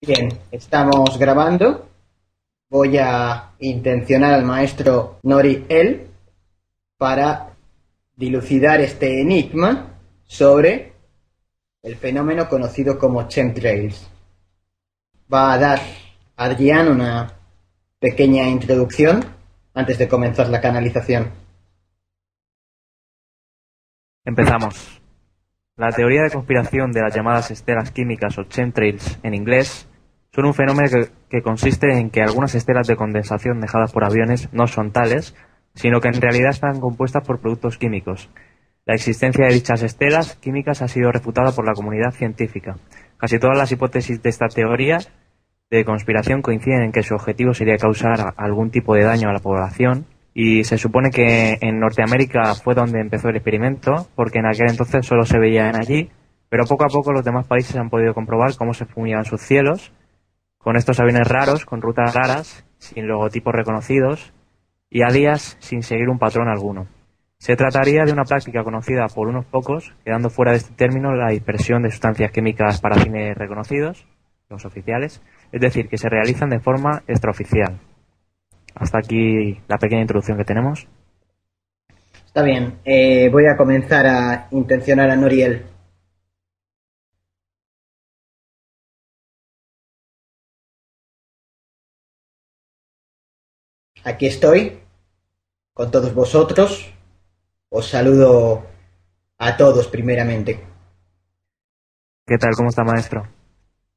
Bien, estamos grabando. Voy a intencionar al maestro Nori El para dilucidar este enigma sobre el fenómeno conocido como chemtrails. Va a dar Adrián una pequeña introducción antes de comenzar la canalización. Empezamos. La teoría de conspiración de las llamadas estelas químicas o chemtrails en inglés son un fenómeno que consiste en que algunas estelas de condensación dejadas por aviones no son tales, sino que en realidad están compuestas por productos químicos. La existencia de dichas estelas químicas ha sido refutada por la comunidad científica. Casi todas las hipótesis de esta teoría de conspiración coinciden en que su objetivo sería causar algún tipo de daño a la población, y se supone que en Norteamérica fue donde empezó el experimento, porque en aquel entonces solo se veían allí, pero poco a poco los demás países han podido comprobar cómo se fumigaban sus cielos con estos aviones raros, con rutas raras, sin logotipos reconocidos y alias sin seguir un patrón alguno. Se trataría de una práctica conocida por unos pocos, quedando fuera de este término la dispersión de sustancias químicas para fines reconocidos, los oficiales, es decir, que se realizan de forma extraoficial. Hasta aquí la pequeña introducción que tenemos. Está bien, voy a comenzar a intencionar a Noriel. Aquí estoy, con todos vosotros. Os saludo a todos primeramente. ¿Qué tal? ¿Cómo está, maestro?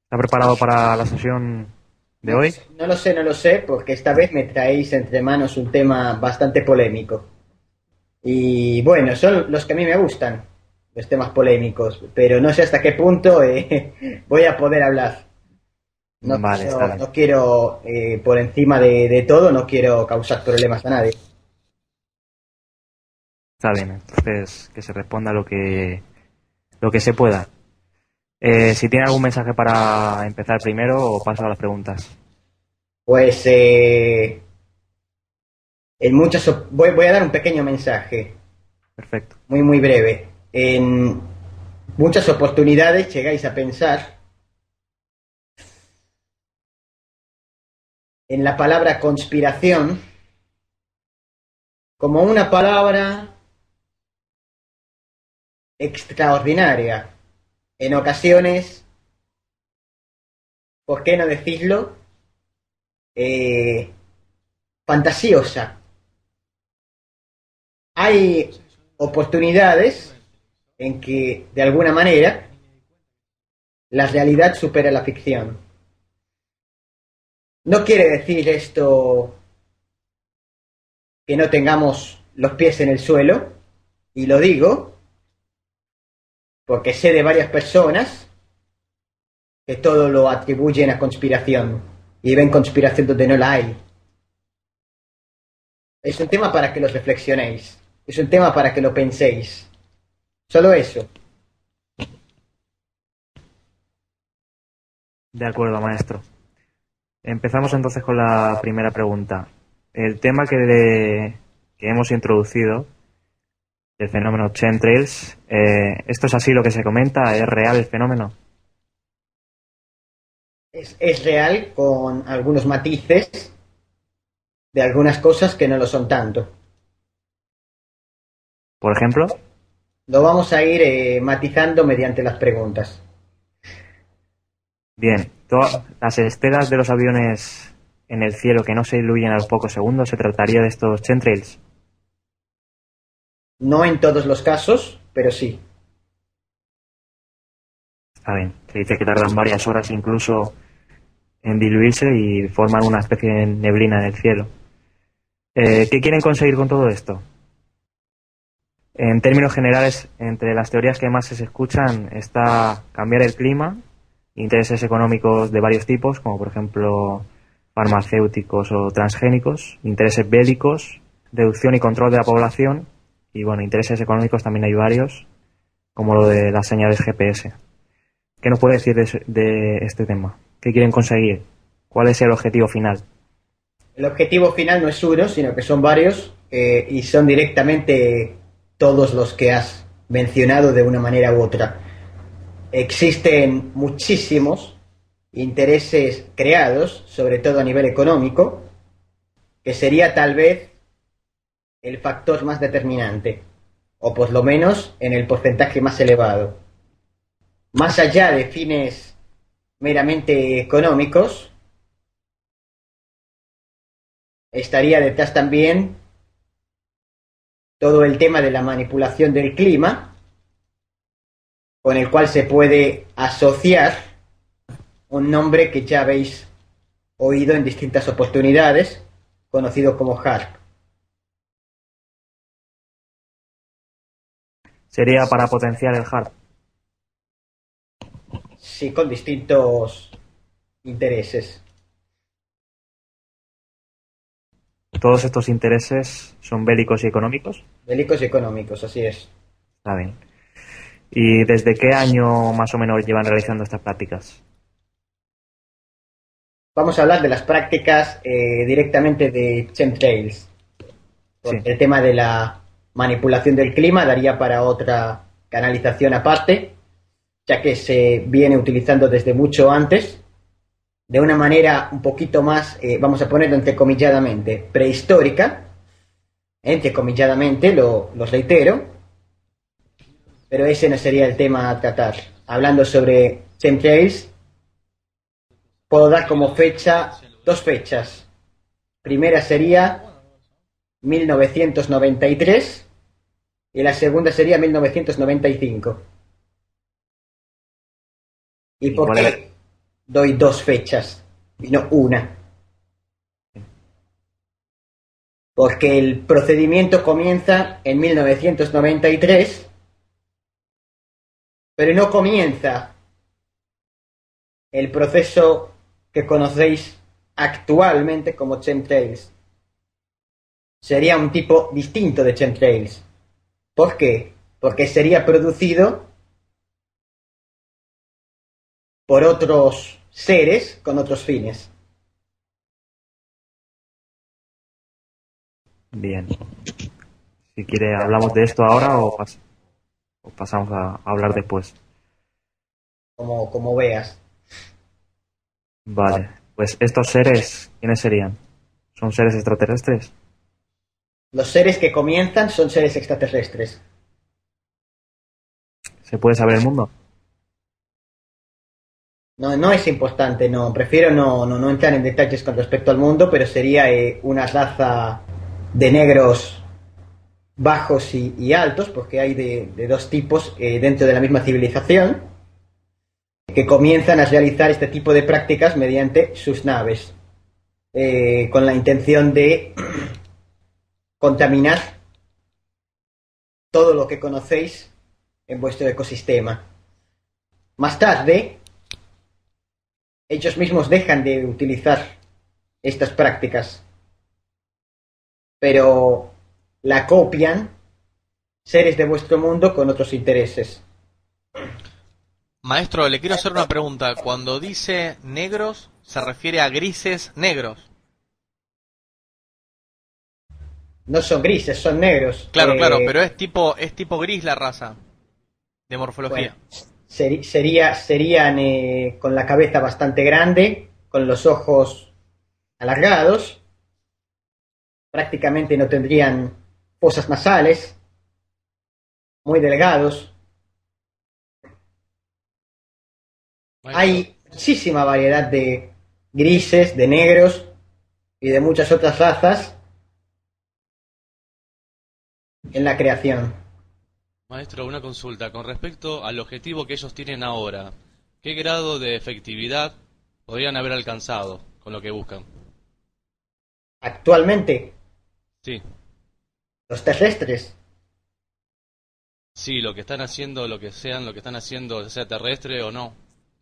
¿Está preparado para la sesión de No lo hoy? sé, no lo sé, porque esta vez me traéis entre manos un tema bastante polémico. Y bueno, son los que a mí me gustan, los temas polémicos, pero no sé hasta qué punto voy a poder hablar. Vale, está bien. No quiero por encima de todo, no quiero causar problemas a nadie. Está bien, entonces que se responda lo que se pueda. Si tiene algún mensaje para empezar primero o paso a las preguntas. Pues voy a dar un pequeño mensaje, Perfecto. muy breve. En muchas oportunidades llegáis a pensar en la palabra conspiración como una palabra extraordinaria. En ocasiones, ¿por qué no decirlo? Eh, fantasiosa. Hay oportunidades en que, de alguna manera, la realidad supera la ficción. No quiere decir esto que no tengamos los pies en el suelo, y lo digo porque sé de varias personas que todo lo atribuyen a conspiración y ven conspiración donde no la hay. Es un tema para que lo reflexionéis, es un tema para que lo penséis. Solo eso. De acuerdo, maestro. Empezamos entonces con la primera pregunta. El tema que hemos introducido, el fenómeno chemtrails, ¿esto es así lo que se comenta? ¿Es real el fenómeno? Es real con algunos matices de algunas cosas que no lo son tanto. Por ejemplo, Lo vamos a ir matizando mediante las preguntas. bien, todas las estelas de los aviones en el cielo que no se diluyen a los pocos segundos, ¿se trataría de estos chemtrails? No en todos los casos, pero sí. Está bien, se dice que tardan varias horas incluso en diluirse y forman una especie de neblina en el cielo. ¿Qué quieren conseguir con todo esto? En términos generales, entre las teorías que más se escuchan está cambiar el clima, intereses económicos de varios tipos, como por ejemplo farmacéuticos o transgénicos, intereses bélicos, reducción y control de la población, y bueno, intereses económicos también hay varios, como lo de las señales GPS. ¿Qué nos puede decir de este tema? ¿Qué quieren conseguir? ¿Cuál es el objetivo final? El objetivo final no es uno, sino que son varios y son directamente todos los que has mencionado de una manera u otra. Existen muchísimos, intereses creados, sobre todo a nivel económico, que sería tal vez el factor más determinante, o por lo menos en el porcentaje más elevado. Más allá de fines meramente económicos, estaría detrás también todo el tema de la manipulación del clima, con el cual se puede asociar un nombre que ya habéis oído en distintas oportunidades, conocido como HARP. Sería para potenciar el HARP. Sí, con distintos intereses. Todos estos intereses son bélicos y económicos. Bélicos y económicos, así es. Está bien. ¿Y desde qué año más o menos llevan realizando estas prácticas? Vamos a hablar de las prácticas directamente de chemtrails. Sí. El tema de la manipulación del clima daría para otra canalización aparte, ya que se viene utilizando desde mucho antes, de una manera un poquito más, vamos a ponerlo entrecomilladamente, prehistórica, entrecomilladamente, lo reitero, pero ese no sería el tema a tratar. Hablando sobre chemtrails, puedo dar como fecha dos fechas. Primera sería 1993 y la segunda sería 1995. ¿Y por qué doy dos fechas y no una? Porque el procedimiento comienza en 1993, pero no comienza el proceso que conocéis actualmente como chemtrails. Sería un tipo distinto de chemtrails. ¿Por qué? Porque sería producido por otros seres con otros fines. Bien. Si quiere, ¿hablamos de esto ahora o pasamos a hablar después? Como veas. Vale. Pues estos seres, ¿quiénes serían? ¿Son seres extraterrestres? Los seres que comienzan son seres extraterrestres. ¿Se puede saber el mundo? No, no es importante, no. Prefiero no entrar en detalles con respecto al mundo, pero sería una raza de negros bajos y altos, porque hay de dos tipos dentro de la misma civilización, que comienzan a realizar este tipo de prácticas mediante sus naves, con la intención de contaminar todo lo que conocéis en vuestro ecosistema. Más tarde, ellos mismos dejan de utilizar estas prácticas, pero la copian seres de vuestro mundo con otros intereses. Maestro, le quiero hacer una pregunta. Cuando dice negros, ¿se refiere a grises negros? No son grises, son negros. Claro, claro, pero es tipo gris la raza de Bueno, morfología. serían con la cabeza bastante grande, con los ojos alargados, prácticamente no tendrían fosas nasales, muy delgados. Maestro, Hay muchísima variedad de grises, de negros y de muchas otras razas en la creación. Maestro, una consulta. Con respecto al objetivo que ellos tienen ahora, ¿qué grado de efectividad podrían haber alcanzado con lo que buscan? Actualmente, Sí, los terrestres, sí, lo que están haciendo, lo que sean, lo que están haciendo, sea terrestre o no,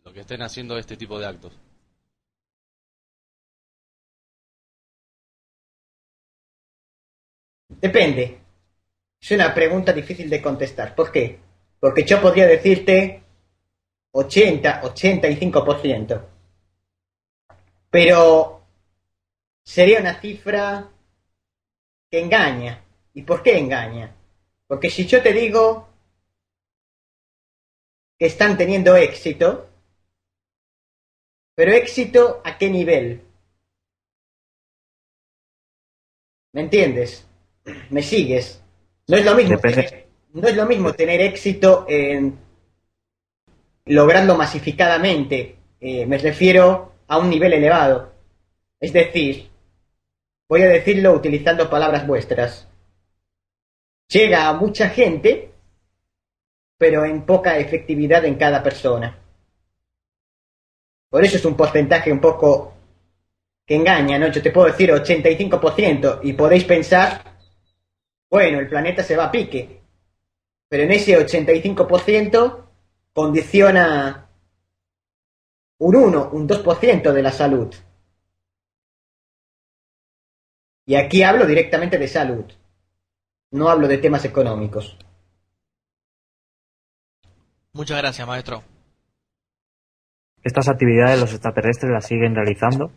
lo que estén haciendo este tipo de actos. depende. Es una pregunta difícil de contestar. ¿Por qué? Porque yo podría decirte 85%. Pero sería una cifra que engaña. ¿Y por qué engaña? Porque si yo te digo que están teniendo éxito, Pero éxito, ¿a qué nivel? ¿Me entiendes? ¿Me sigues? No es lo mismo Depende. no es lo mismo tener éxito en lograrlo masificadamente. Me refiero a un nivel elevado. Es decir, voy a decirlo utilizando palabras vuestras. Llega a mucha gente, pero en poca efectividad en cada persona. Por eso es un porcentaje un poco que engaña, ¿no? Yo te puedo decir 85% y podéis pensar, bueno, el planeta se va a pique, pero en ese 85% condiciona un 1, un 2% de la salud. Y aquí hablo directamente de salud, no hablo de temas económicos. Muchas gracias, maestro. ¿Estas actividades los extraterrestres las siguen realizando?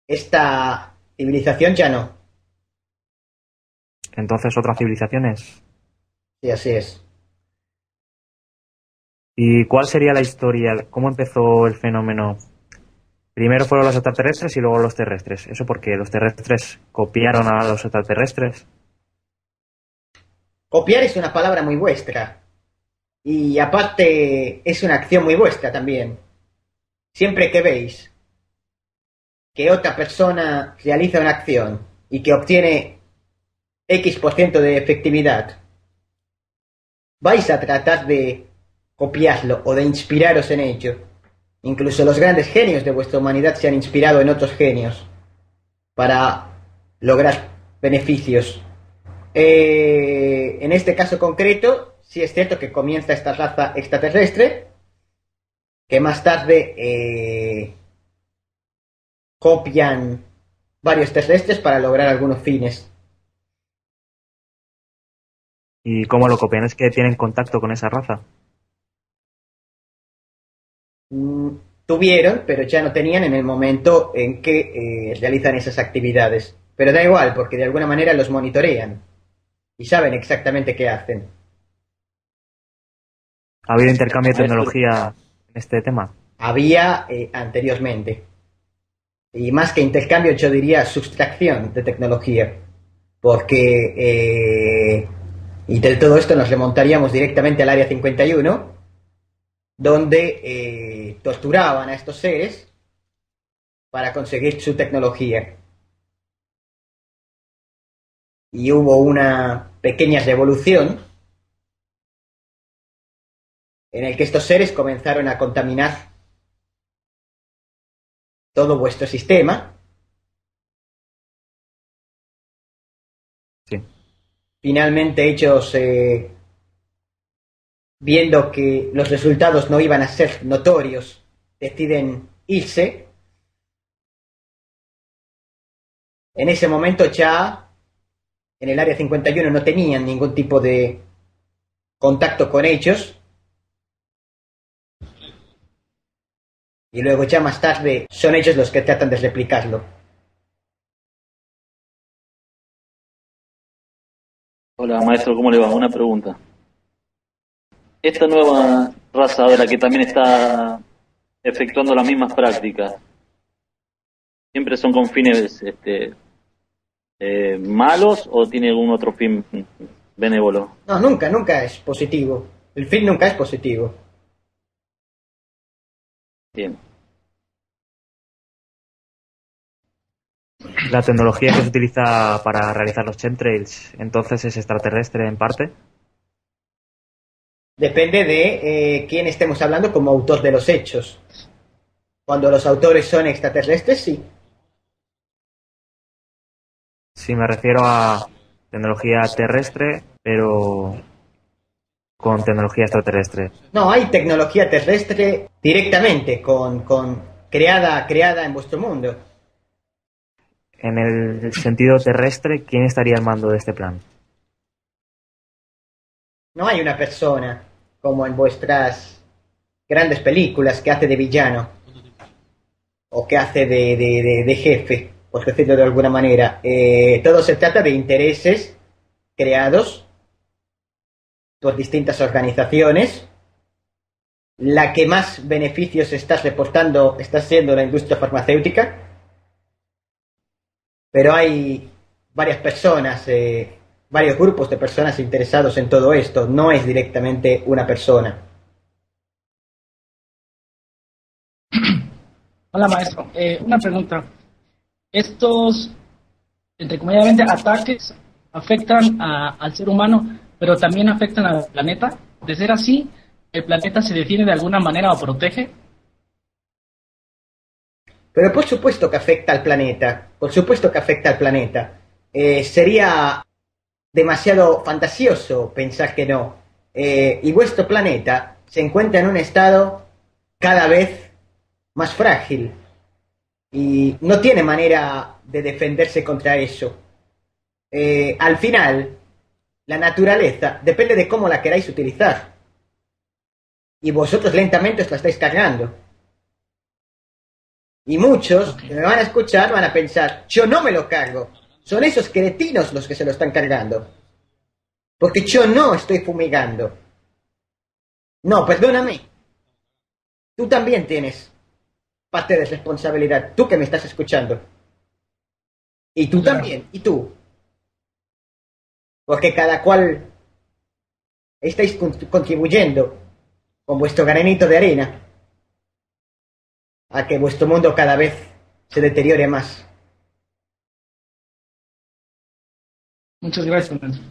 Esta civilización ya no. Entonces, otras civilizaciones. Sí, así es. ¿Y cuál sería la historia? ¿Cómo empezó el fenómeno? Primero fueron los extraterrestres y luego los terrestres. ¿Eso porque los terrestres copiaron a los extraterrestres? Copiar es una palabra muy vuestra. Y aparte es una acción muy vuestra también. Siempre que veis que otra persona realiza una acción y que obtiene X% de efectividad, vais a tratar de copiarlo o de inspiraros en ello. Incluso los grandes genios de vuestra humanidad se han inspirado en otros genios para lograr beneficios. En este caso concreto, sí es cierto que comienza esta raza extraterrestre, que más tarde copian varios terrestres para lograr algunos fines. ¿Y cómo lo copian? ¿Es que tienen contacto con esa raza? Mm, Tuvieron, pero ya no tenían en el momento en que realizan esas actividades. Pero da igual, porque de alguna manera los monitorean y saben exactamente qué hacen. ¿Ha habido intercambio de tecnología en este tema? Había anteriormente. Y más que intercambio, yo diría sustracción de tecnología. Porque, y de todo esto nos remontaríamos directamente al Área 51, donde torturaban a estos seres para conseguir su tecnología. Y hubo una pequeña revolución en el que estos seres comenzaron a contaminar todo vuestro sistema. Sí. Finalmente ellos, viendo que los resultados no iban a ser notorios, deciden irse. En ese momento ya en el Área 51 no tenían ningún tipo de contacto con ellos. Y luego ya más tarde son ellos los que tratan de replicarlo. Hola, maestro, ¿cómo le va? Una pregunta. Esta nueva raza de la que también está efectuando las mismas prácticas, ¿siempre son con fines malos o tiene algún otro fin benévolo? No, nunca, nunca es positivo. El fin nunca es positivo. Bien. La tecnología que se utiliza para realizar los chemtrails, entonces es extraterrestre en parte. Depende de quién estemos hablando como autor de los hechos. Cuando los autores son extraterrestres, sí. Sí, me refiero a tecnología terrestre, pero con tecnología extraterrestre. No, hay tecnología terrestre directamente, creada en vuestro mundo. En el sentido terrestre, ¿quién estaría al mando de este plan? No hay una persona, como en vuestras grandes películas, que hace de villano o que hace de jefe, por decirlo de alguna manera. Todo se trata de intereses creados por distintas organizaciones la que más beneficios está reportando está siendo la industria farmacéutica, pero hay varias personas, varios grupos de personas interesados en todo esto, no es directamente una persona. Hola maestro, una pregunta. Estos, entre comillas, ataques afectan al ser humano, pero también afectan al planeta. De ser así, ¿el planeta se defiende de alguna manera o protege? Pero por supuesto que afecta al planeta, por supuesto que afecta al planeta. Sería demasiado fantasioso pensar que no. Y vuestro planeta se encuentra en un estado cada vez más frágil y no tiene manera de defenderse contra eso. Al final, la naturaleza depende de cómo la queráis utilizar. Y vosotros lentamente os la estáis cargando. Y muchos que me van a escuchar van a pensar, yo no me lo cargo. Son esos cretinos los que se lo están cargando. Porque yo no estoy fumigando. No, perdóname. Tú también tienes parte de responsabilidad. Tú que me estás escuchando. Y tú Claro. también. Y tú. Porque cada cual estáis contribuyendo con vuestro granito de arena a que vuestro mundo cada vez se deteriore más. Muchas gracias, maestro.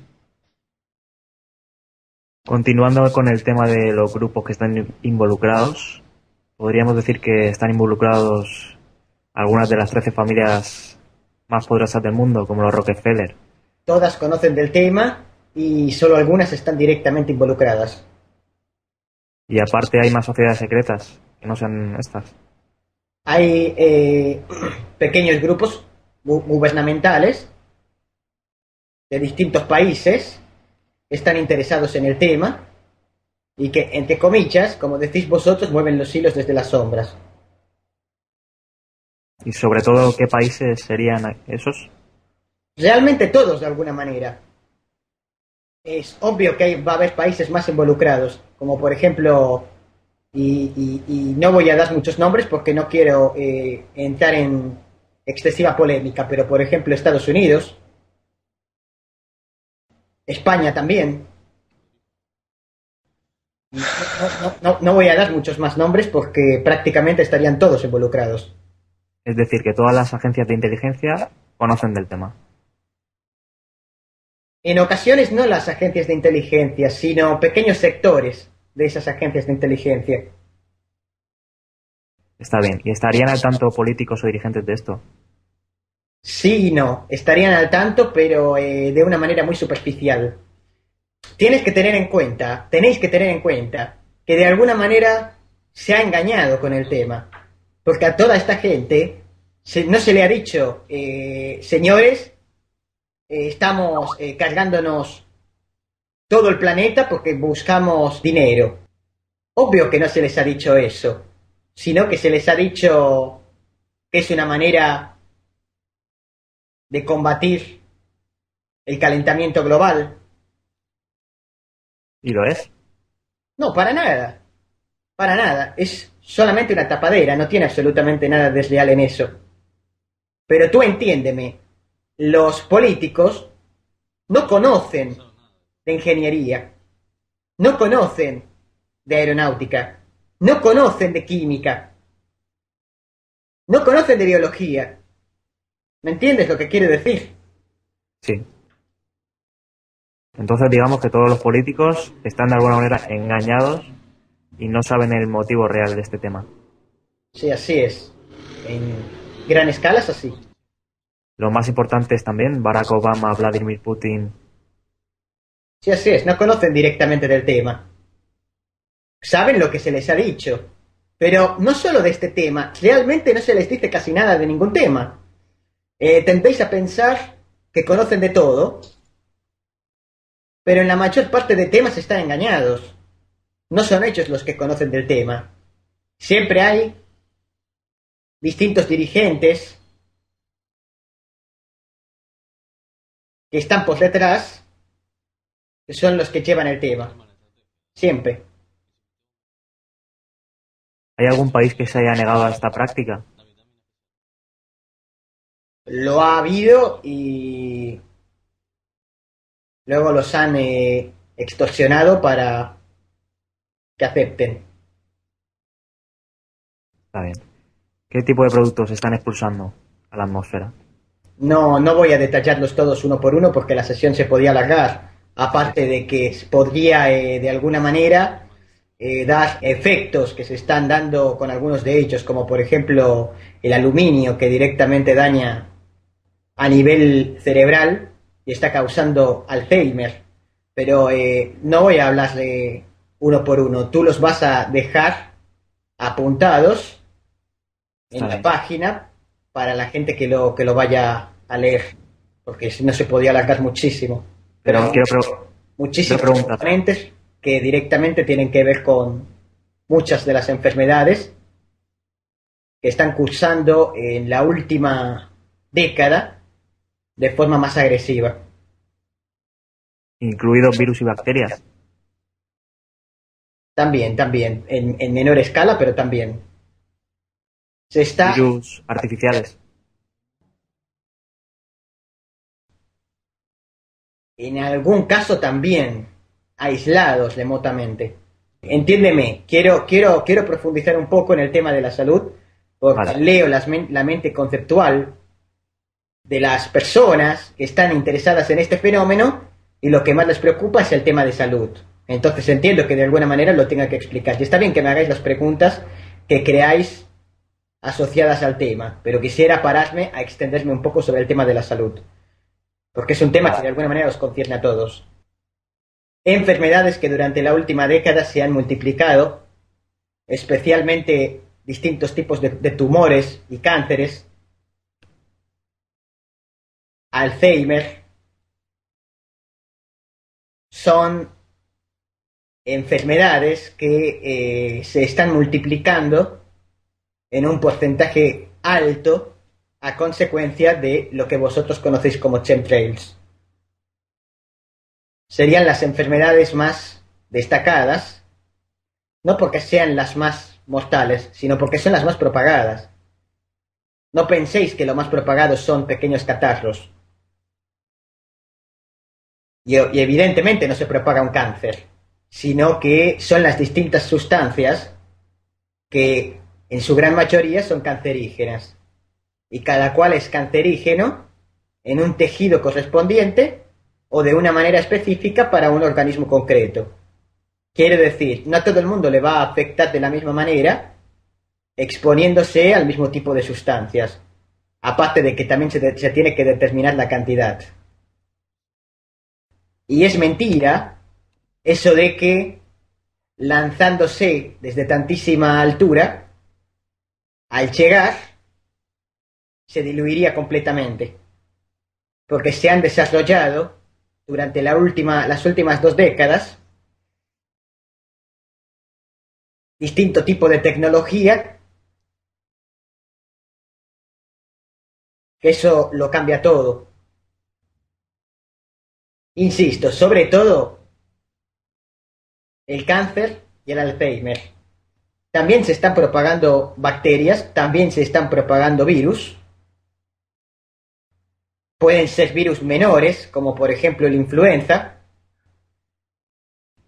Continuando con el tema de los grupos que están involucrados, podríamos decir que están involucrados algunas de las 13 familias más poderosas del mundo, como los Rockefeller. Todas conocen del tema y solo algunas están directamente involucradas. Y aparte hay más sociedades secretas, que no sean estas. Hay pequeños grupos gubernamentales de distintos países que están interesados en el tema y que, entre comillas, como decís vosotros, mueven los hilos desde las sombras. Y sobre todo, ¿qué países serían esos? Realmente todos, de alguna manera. Es obvio que va a haber países más involucrados, como por ejemplo, y no voy a dar muchos nombres porque no quiero entrar en excesiva polémica, pero por ejemplo Estados Unidos, España también. No voy a dar muchos más nombres porque prácticamente estarían todos involucrados. Es decir, que todas las agencias de inteligencia conocen del tema. En ocasiones no las agencias de inteligencia, sino pequeños sectores de esas agencias de inteligencia. Está bien. ¿Y estarían al tanto políticos o dirigentes de esto? Sí y no, estarían al tanto, pero de una manera muy superficial. Tenéis que tener en cuenta que de alguna manera se ha engañado con el tema. Porque a toda esta gente no se le ha dicho, señores, estamos cargándonos todo el planeta porque buscamos dinero. Obvio que no se les ha dicho eso, sino que se les ha dicho que es una manera de combatir el calentamiento global. ¿Y lo es? No, para nada. Para nada. Es solamente una tapadera, no tiene absolutamente nada de real en eso. Pero tú entiéndeme, los políticos no conocen de ingeniería, no conocen de aeronáutica, no conocen de química, no conocen de biología. ¿Me entiendes lo que quiero decir? Sí. Entonces digamos que todos los políticos están de alguna manera engañados y no saben el motivo real de este tema. Sí, así es. En gran escala es así. Los más importantes también, Barack Obama, Vladimir Putin. Sí, así es. No conocen directamente del tema. Saben lo que se les ha dicho. Pero no solo de este tema. Realmente no se les dice casi nada de ningún tema. Tendéis a pensar que conocen de todo, pero en la mayor parte de temas están engañados. No son ellos los que conocen del tema. Siempre hay distintos dirigentes que están por detrás, que son los que llevan el tema. Siempre. ¿Hay algún país que se haya negado a esta práctica? Lo ha habido y luego los han extorsionado para que acepten. Está bien. ¿Qué tipo de productos se están expulsando a la atmósfera? No voy a detallarlos todos uno por uno porque la sesión se podía alargar. Aparte de que podría de alguna manera dar efectos que se están dando con algunos de ellos, como por ejemplo el aluminio que directamente daña a nivel cerebral y está causando Alzheimer. Pero no voy a hablar de uno por uno. Tú los vas a dejar apuntados en Está la bien. página para la gente que lo vaya a leer, porque si no se podía alargar muchísimo. Pero quiero Muchísimos preguntar. componentes que directamente tienen que ver con muchas de las enfermedades que están cursando en la última década de forma más agresiva. Incluidos virus y bacterias. También, en menor escala, pero también. Se está Virus artificiales. en algún caso también aislados remotamente. Entiéndeme, quiero profundizar un poco en el tema de la salud, porque Vale. leo la mente conceptual de las personas que están interesadas en este fenómeno y lo que más les preocupa es el tema de salud. Entonces entiendo que de alguna manera lo tenga que explicar. Y está bien que me hagáis las preguntas que creáis asociadas al tema, pero quisiera pararme a extenderme un poco sobre el tema de la salud, porque es un tema que de alguna manera os concierne a todos. Enfermedades que durante la última década se han multiplicado, especialmente distintos tipos de tumores y cánceres, Alzheimer, son enfermedades que se están multiplicando en un porcentaje alto a consecuencia de lo que vosotros conocéis como chemtrails. Serían las enfermedades más destacadas, no porque sean las más mortales, sino porque son las más propagadas. No penséis que lo más propagado son pequeños catarros. Y evidentemente no se propaga un cáncer, sino que son las distintas sustancias que en su gran mayoría son cancerígenas. Y cada cual es cancerígeno en un tejido correspondiente o de una manera específica para un organismo concreto. Quiere decir, no a todo el mundo le va a afectar de la misma manera exponiéndose al mismo tipo de sustancias. Aparte de que también se tiene que determinar la cantidad. Y es mentira eso de que lanzándose desde tantísima altura, al llegar, se diluiría completamente. Porque se han desarrollado durante las últimas 2 décadas distinto tipo de tecnología que eso lo cambia todo. Insisto, sobre todo el cáncer y el Alzheimer. También se están propagando bacterias, también se están propagando virus. Pueden ser virus menores, como por ejemplo la influenza,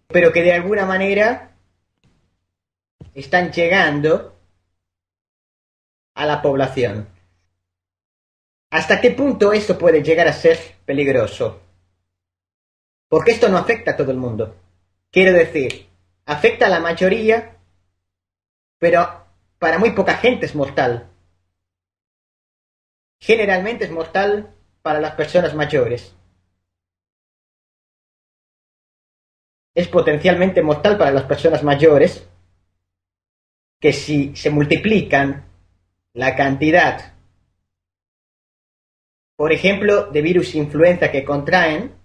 pero que de alguna manera están llegando a la población. ¿Hasta qué punto esto puede llegar a ser peligroso? Porque esto no afecta a todo el mundo. Quiero decir, afecta a la mayoría, pero para muy poca gente es mortal. Generalmente es mortal para las personas mayores. Es potencialmente mortal para las personas mayores, que si se multiplican la cantidad, por ejemplo, de virus influenza que contraen,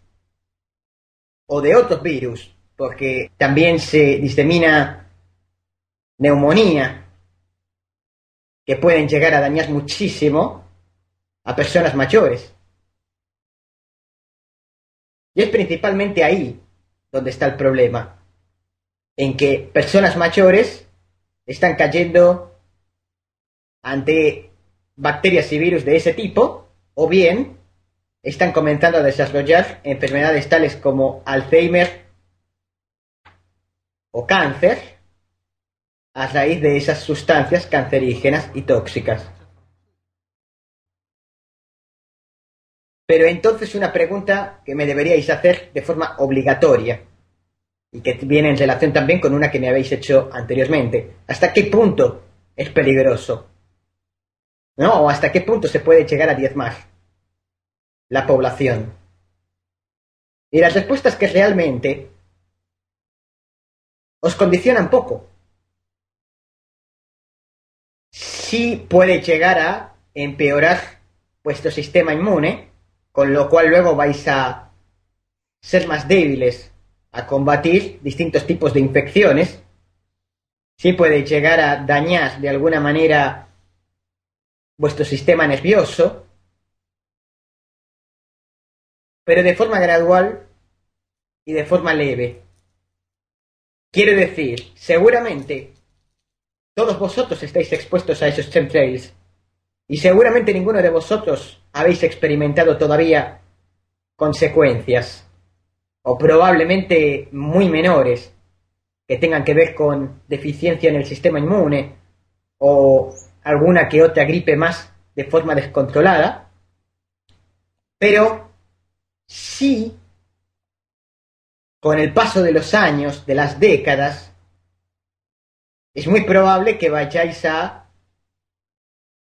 o de otros virus, porque también se disemina neumonía, que pueden llegar a dañar muchísimo a personas mayores. Y es principalmente ahí donde está el problema, en que personas mayores están cayendo ante bacterias y virus de ese tipo, o bien están comenzando a desarrollar enfermedades tales como Alzheimer o cáncer a raíz de esas sustancias cancerígenas y tóxicas. Pero entonces una pregunta que me deberíais hacer de forma obligatoria y que viene en relación también con una que me habéis hecho anteriormente. ¿Hasta qué punto es peligroso? ¿No? ¿O hasta qué punto se puede llegar a diezmar la población? Y las respuestas que realmente os condicionan poco. Sí puede llegar a empeorar vuestro sistema inmune, con lo cual luego vais a ser más débiles a combatir distintos tipos de infecciones. Sí puede llegar a dañar de alguna manera vuestro sistema nervioso, pero de forma gradual y de forma leve. Quiero decir, seguramente todos vosotros estáis expuestos a esos chemtrails y seguramente ninguno de vosotros habéis experimentado todavía consecuencias, o probablemente muy menores, que tengan que ver con deficiencia en el sistema inmune o alguna que otra gripe más de forma descontrolada, pero sí, con el paso de los años, de las décadas, es muy probable que vayáis a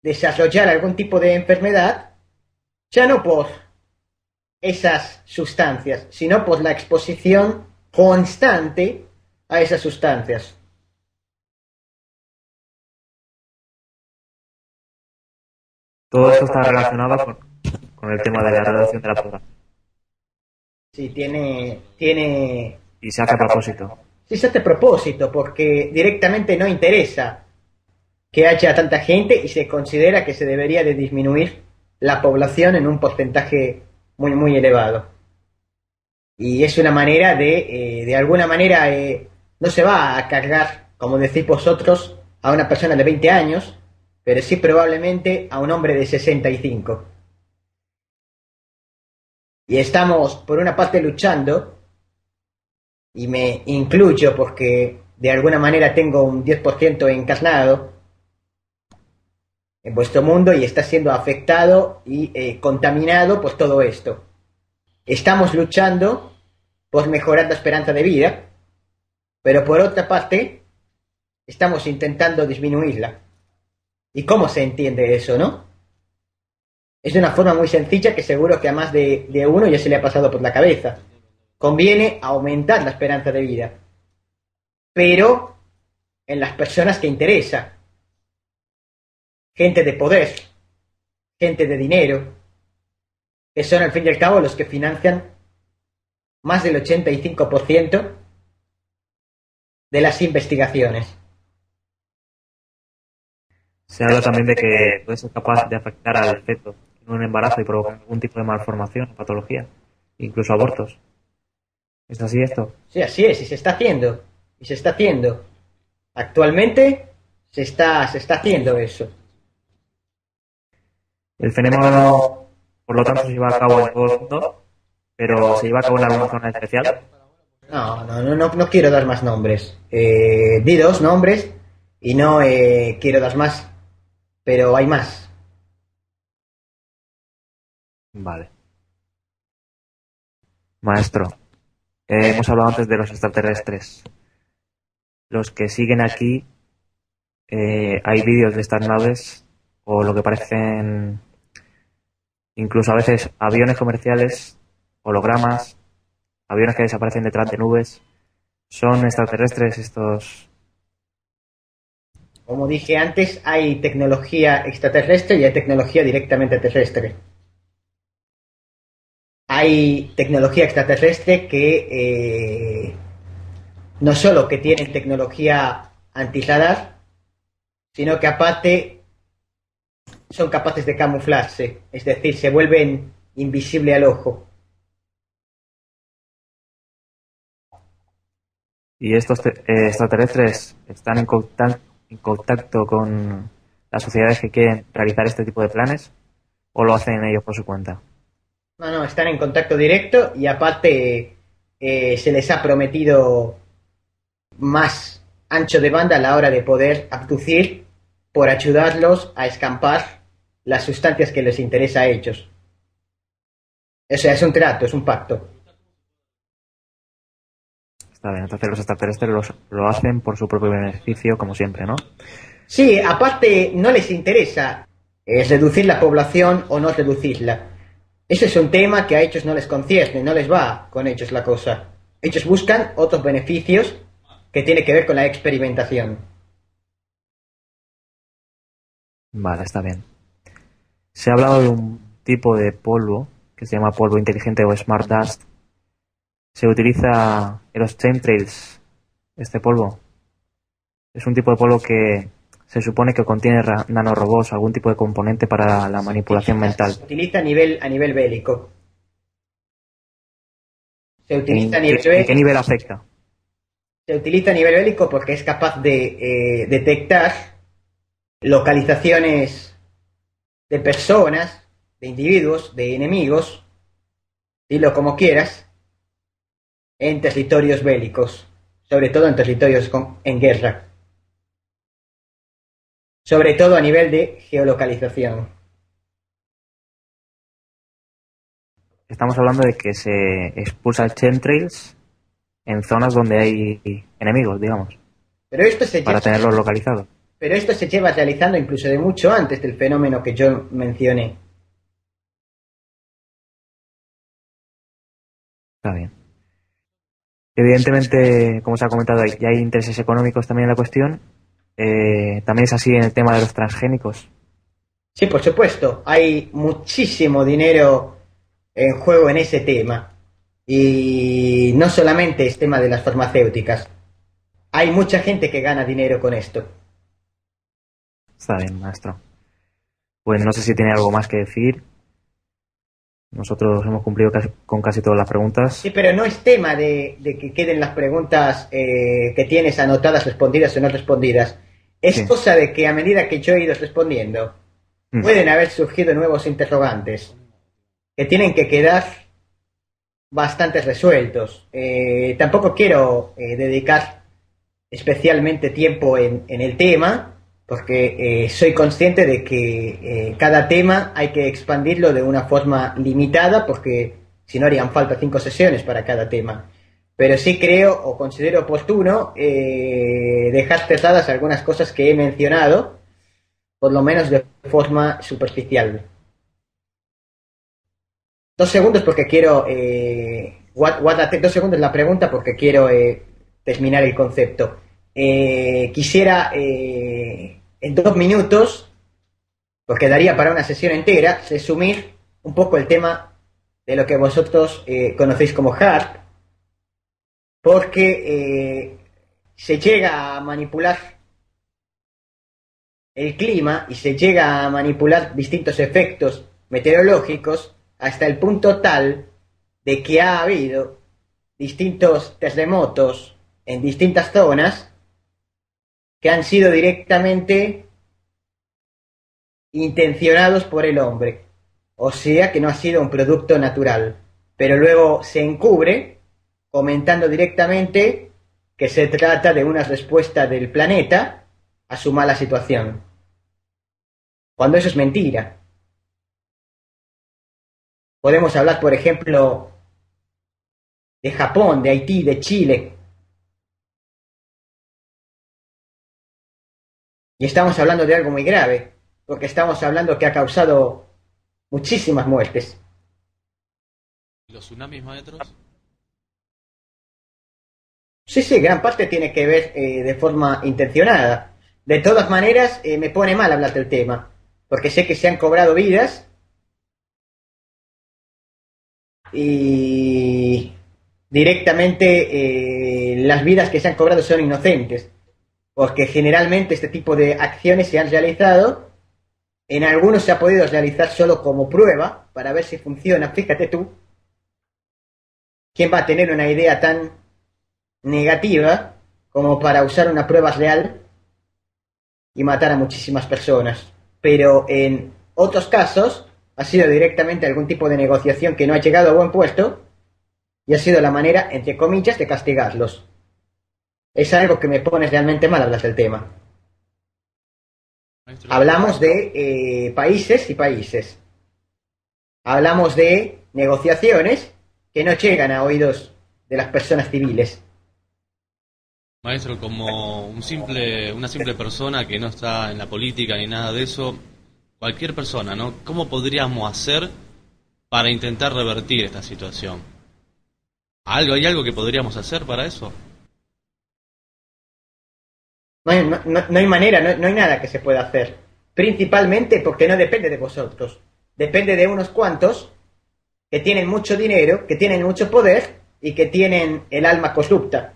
desarrollar algún tipo de enfermedad, ya no por esas sustancias, sino por la exposición constante a esas sustancias. Todo esto está relacionado con el tema de la reducción de la población. Sí, tiene... Y se hace a propósito. Sí, se hace a propósito, porque directamente no interesa que haya tanta gente y se considera que se debería de disminuir la población en un porcentaje muy, muy elevado. Y es una manera de alguna manera, no se va a cargar, como decís vosotros, a una persona de 20 años, pero sí probablemente a un hombre de 65. Y estamos, por una parte, luchando, y me incluyo porque de alguna manera tengo un 10% encarnado en vuestro mundo y está siendo afectado y contaminado por todo esto. Estamos luchando por mejorar la esperanza de vida, pero por otra parte, estamos intentando disminuirla. ¿Y cómo se entiende eso, no? Es de una forma muy sencilla que seguro que a más de uno ya se le ha pasado por la cabeza. Conviene aumentar la esperanza de vida, pero en las personas que interesa. Gente de poder, gente de dinero, que son al fin y al cabo los que financian más del 85% de las investigaciones. Se habla también de que puede ser capaz de afectar al feto en un embarazo y provocar algún tipo de malformación o patología, incluso abortos. ¿Es así esto? Sí, así es, y se está haciendo. Y se está haciendo. Actualmente se está haciendo eso. El fenómeno, por lo tanto, se lleva a cabo en todo el mundo, pero se lleva a cabo en alguna zona especial. No quiero dar más nombres. Di 2 nombres y no quiero dar más, pero hay más. Vale. Maestro, hemos hablado antes de los extraterrestres. Los que siguen aquí, hay vídeos de estas naves, o lo que parecen, incluso a veces aviones comerciales, hologramas, aviones que desaparecen detrás de nubes. ¿Son extraterrestres estos? Como dije antes, hay tecnología extraterrestre y hay tecnología directamente terrestre. Hay tecnología extraterrestre que no solo que tienen tecnología antirradar, sino que aparte son capaces de camuflarse, es decir, se vuelven invisible al ojo. ¿Y estos extraterrestres están en en contacto con las sociedades que quieren realizar este tipo de planes o lo hacen ellos por su cuenta? No, están en contacto directo y aparte se les ha prometido más ancho de banda a la hora de poder abducir por ayudarlos a escampar las sustancias que les interesa a ellos. O sea, es un trato, es un pacto. Está bien, entonces los extraterrestres lo hacen por su propio beneficio, como siempre, ¿no? Sí, aparte no les interesa reducir la población o no reducirla. Ese es un tema que a ellos no les concierne, no les va con ellos la cosa. Ellos buscan otros beneficios que tienen que ver con la experimentación. Vale, está bien. Se ha hablado de un tipo de polvo que se llama polvo inteligente o smart dust. Se utiliza en los chemtrails, este polvo. Es un tipo de polvo que se supone que contiene nanorobots, algún tipo de componente para la manipulación mental. Se utiliza a nivel bélico. Se utiliza a nivel ¿En qué bélico. nivel afecta? Se utiliza a nivel bélico porque es capaz de detectar localizaciones de personas, de individuos, de enemigos, dilo como quieras, en territorios bélicos, sobre todo en territorios en guerra, sobre todo a nivel de geolocalización. Estamos hablando de que se expulsa chemtrails en zonas donde hay enemigos, digamos, Pero esto se para lleva, tenerlos localizados. pero esto se lleva realizando incluso de mucho antes del fenómeno que yo mencioné. Está bien. Evidentemente, como se ha comentado, ya hay intereses económicos también en la cuestión. También es así en el tema de los transgénicos. Sí, por supuesto, hay muchísimo dinero en juego en ese tema. Y no solamente es tema de las farmacéuticas. Hay mucha gente que gana dinero con esto. Está bien, maestro. Pues no sé si tiene algo más que decir. Nosotros hemos cumplido con casi todas las preguntas. Sí, pero no es tema de que queden las preguntas que tienes anotadas respondidas o no respondidas. Es Sí. cosa de que a medida que yo he ido respondiendo, pueden haber surgido nuevos interrogantes que tienen que quedar bastante resueltos. Tampoco quiero dedicar especialmente tiempo en el tema, porque soy consciente de que cada tema hay que expandirlo de una forma limitada, porque si no harían falta 5 sesiones para cada tema. Pero sí creo o considero oportuno dejar tratadas algunas cosas que he mencionado, por lo menos de forma superficial. 2 segundos porque quiero... guárdate 2 segundos la pregunta porque quiero terminar el concepto. Quisiera en 2 minutos, porque daría para una sesión entera, resumir un poco el tema de lo que vosotros conocéis como HARP, porque se llega a manipular el clima y se llega a manipular distintos efectos meteorológicos hasta el punto tal de que ha habido distintos terremotos en distintas zonas que han sido directamente intencionados por el hombre, o sea que no ha sido un producto natural, pero luego se encubre comentando directamente que se trata de una respuesta del planeta a su mala situación, cuando eso es mentira. Podemos hablar, por ejemplo, de Japón, de Haití, de Chile. Y estamos hablando de algo muy grave, porque estamos hablando que ha causado muchísimas muertes. ¿Los tsunamis, maestros? Sí, gran parte tiene que ver de forma intencionada. De todas maneras, me pone mal hablar del tema, porque sé que se han cobrado vidas y directamente las vidas que se han cobrado son inocentes, porque generalmente este tipo de acciones se han realizado, en algunos se ha podido realizar solo como prueba para ver si funciona. Fíjate tú, ¿quién va a tener una idea tan negativa como para usar una prueba real y matar a muchísimas personas. Pero en otros casos ha sido directamente algún tipo de negociación que no ha llegado a buen puerto y ha sido la manera, entre comillas, de castigarlos. Es algo que me pone realmente mal hablar del tema. Maestro, Hablamos de países y países. Hablamos de negociaciones que no llegan a oídos de las personas civiles. maestro, como una simple persona que no está en la política ni nada de eso, cualquier persona, ¿no? ¿Cómo podríamos hacer para intentar revertir esta situación? ¿Hay algo que podríamos hacer para eso? No hay manera, no hay nada que se pueda hacer. Principalmente porque no depende de vosotros. Depende de unos cuantos que tienen mucho dinero, que tienen mucho poder y que tienen el alma corrupta.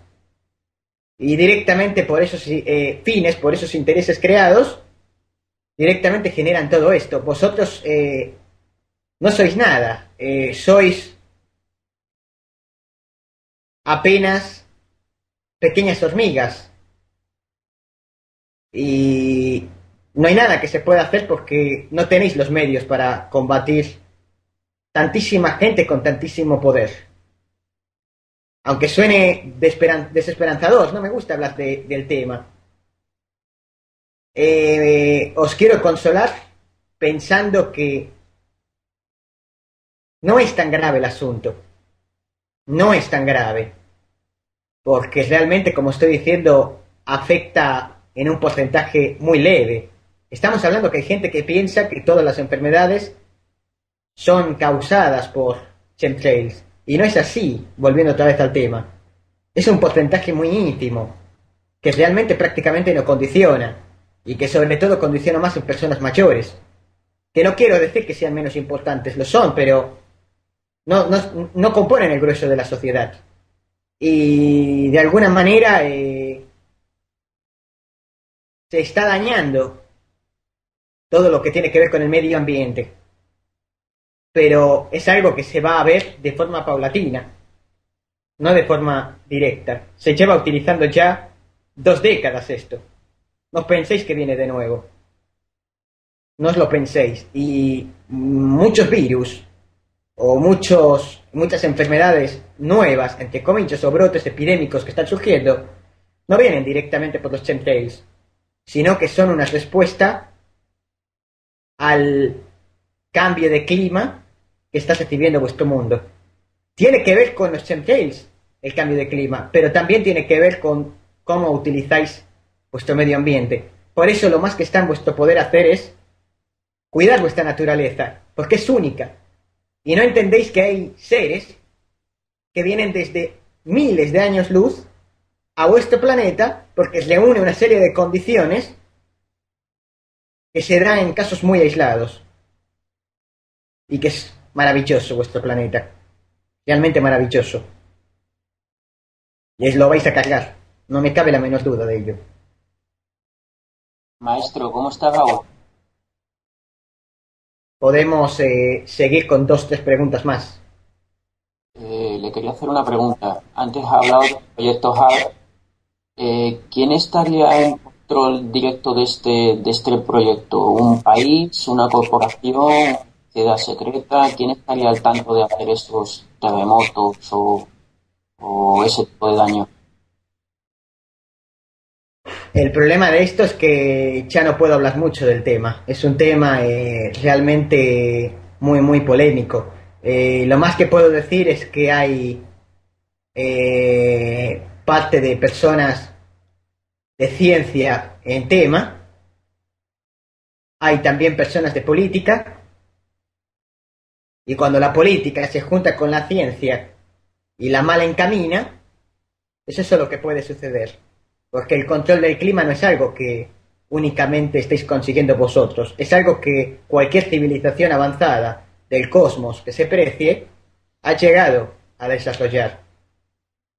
Y directamente por esos fines, por esos intereses creados, directamente generan todo esto. Vosotros no sois nada, sois apenas pequeñas hormigas. Y no hay nada que se pueda hacer porque no tenéis los medios para combatir tantísima gente con tantísimo poder. Aunque suene desesperanzador, no me gusta hablar del tema. Os quiero consolar pensando que no es tan grave el asunto. No es tan grave. Porque realmente, como estoy diciendo, afecta en un porcentaje muy leve. Estamos hablando que hay gente que piensa que todas las enfermedades son causadas por chemtrails. Y no es así, volviendo otra vez al tema. Es un porcentaje muy ínfimo, que realmente prácticamente no condiciona, y que sobre todo condiciona más en personas mayores. Que no quiero decir que sean menos importantes, lo son, pero no componen el grueso de la sociedad. Y de alguna manera se está dañando todo lo que tiene que ver con el medio ambiente. Pero es algo que se va a ver de forma paulatina, no de forma directa. Se lleva utilizando ya 2 décadas esto. No penséis que viene de nuevo. No os lo penséis. Y muchos virus o muchas enfermedades nuevas, entre comillas, o brotes epidémicos que están surgiendo, no vienen directamente por los chemtrails, sino que son una respuesta al cambio de clima que está recibiendo vuestro mundo. Tiene que ver con los chemtrails el cambio de clima, pero también tiene que ver con cómo utilizáis vuestro medio ambiente. Por eso lo más que está en vuestro poder hacer es cuidar vuestra naturaleza, porque es única. Y no entendéis que hay seres que vienen desde miles de años luz a vuestro planeta porque le une una serie de condiciones que se dan en casos muy aislados. Y que es maravilloso vuestro planeta. Realmente maravilloso. Y lo vais a cargar. No me cabe la menor duda de ello. Maestro, ¿cómo está Raúl? Podemos seguir con 2 o 3 preguntas más. Le quería hacer una pregunta. Antes ha hablado del proyecto HARP. ¿Quién estaría en control directo de este proyecto? ¿Un país? ¿Una corporación? ¿Sociedad secreta? ¿Quién estaría al tanto de hacer estos terremotos o ese tipo de daño? El problema de esto es que ya no puedo hablar mucho del tema. Es un tema realmente muy, muy polémico. Lo más que puedo decir es que hay parte de personas de ciencia en tema. Hay también personas de política. Y cuando la política se junta con la ciencia y la mala encamina, es eso lo que puede suceder. Porque el control del clima no es algo que únicamente estéis consiguiendo vosotros. Es algo que cualquier civilización avanzada del cosmos que se precie ha llegado a desarrollar.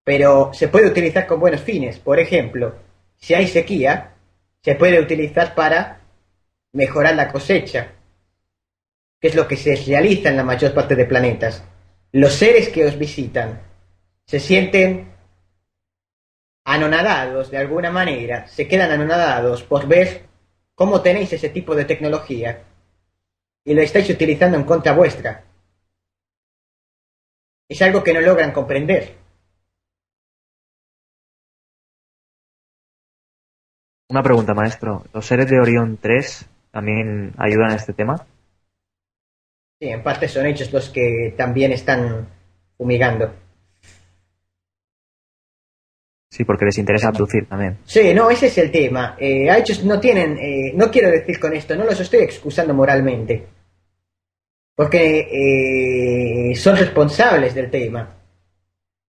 Pero se puede utilizar con buenos fines. Por ejemplo, si hay sequía, se puede utilizar para mejorar la cosecha, que es lo que se realiza en la mayor parte de planetas. Los seres que os visitan se sienten anonadados de alguna manera, se quedan anonadados por ver cómo tenéis ese tipo de tecnología y lo estáis utilizando en contra vuestra. Es algo que no logran comprender. Una pregunta, maestro. ¿Los seres de Orión 3 también ayudan a este tema? Sí, en parte son ellos los que también están fumigando. Sí, porque les interesa abducir también. Sí, no, ese es el tema. A ellos no tienen, no quiero decir con esto, no los estoy excusando moralmente, porque son responsables del tema,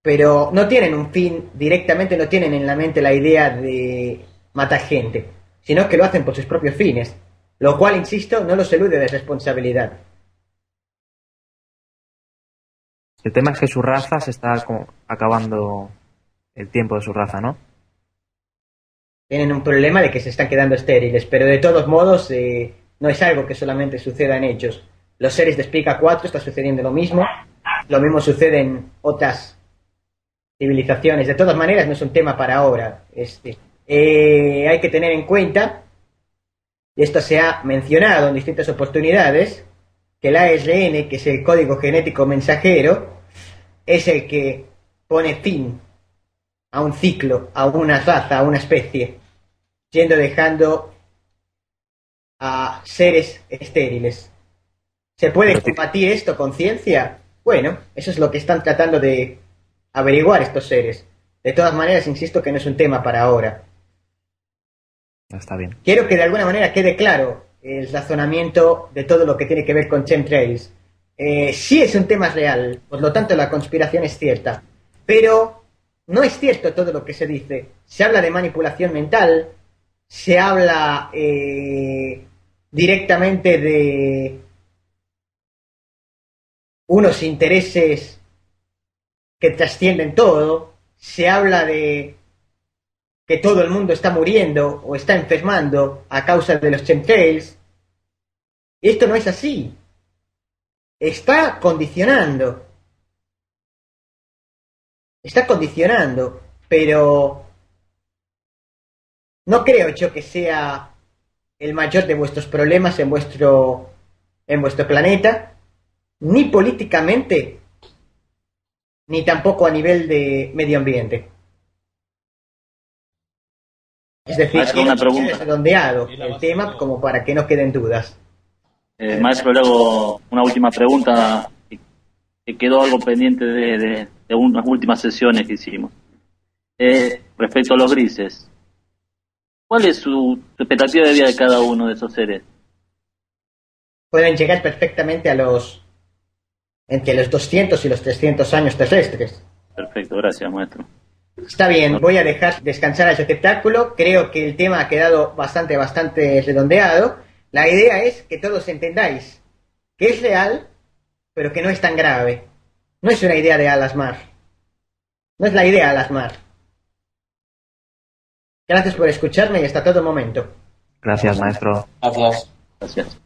pero no tienen un fin directamente, no tienen en la mente la idea de matar gente, sino que lo hacen por sus propios fines, lo cual, insisto, no los elude de responsabilidad. El tema es que su raza se está acabando el tiempo de su raza, ¿no? Tienen un problema de que se están quedando estériles, pero de todos modos no es algo que solamente suceda en ellos. Los seres de Spica 4 está sucediendo lo mismo sucede en otras civilizaciones. De todas maneras, no es un tema para ahora. Hay que tener en cuenta, y esto se ha mencionado en distintas oportunidades, que el ARN, que es el código genético mensajero, es el que pone fin a un ciclo, a una raza, a una especie, dejando a seres estériles. ¿Se puede combatir esto con ciencia? Bueno, eso es lo que están tratando de averiguar estos seres. De todas maneras, insisto que no es un tema para ahora. Está bien. Quiero que de alguna manera quede claro el razonamiento de todo lo que tiene que ver con chemtrails. Sí es un tema real, por lo tanto la conspiración es cierta, pero no es cierto todo lo que se dice. Se habla de manipulación mental, se habla directamente de unos intereses que trascienden todo, se habla de que todo el mundo está muriendo o está enfermando a causa de los chemtrails. Esto no es así. Está condicionando, pero no creo yo que sea el mayor de vuestros problemas en vuestro planeta, ni políticamente, ni tampoco a nivel de medio ambiente. Es decir, Maestro, una pregunta. redondeado el tema como para que no queden dudas. Maestro, le hago una última pregunta que quedó algo pendiente de unas últimas sesiones que hicimos. Respecto a los grises, ¿cuál es su expectativa de vida de cada uno de esos seres? Pueden llegar perfectamente entre los 200 y los 300 años terrestres. Perfecto, gracias, maestro. Está bien, voy a dejar descansar al receptáculo. Creo que el tema ha quedado bastante redondeado. La idea es que todos entendáis que es real, pero que no es tan grave. No es una idea de Alasmar. No es la idea Alasmar. Gracias por escucharme y hasta todo momento. Gracias, maestro. Gracias. Gracias.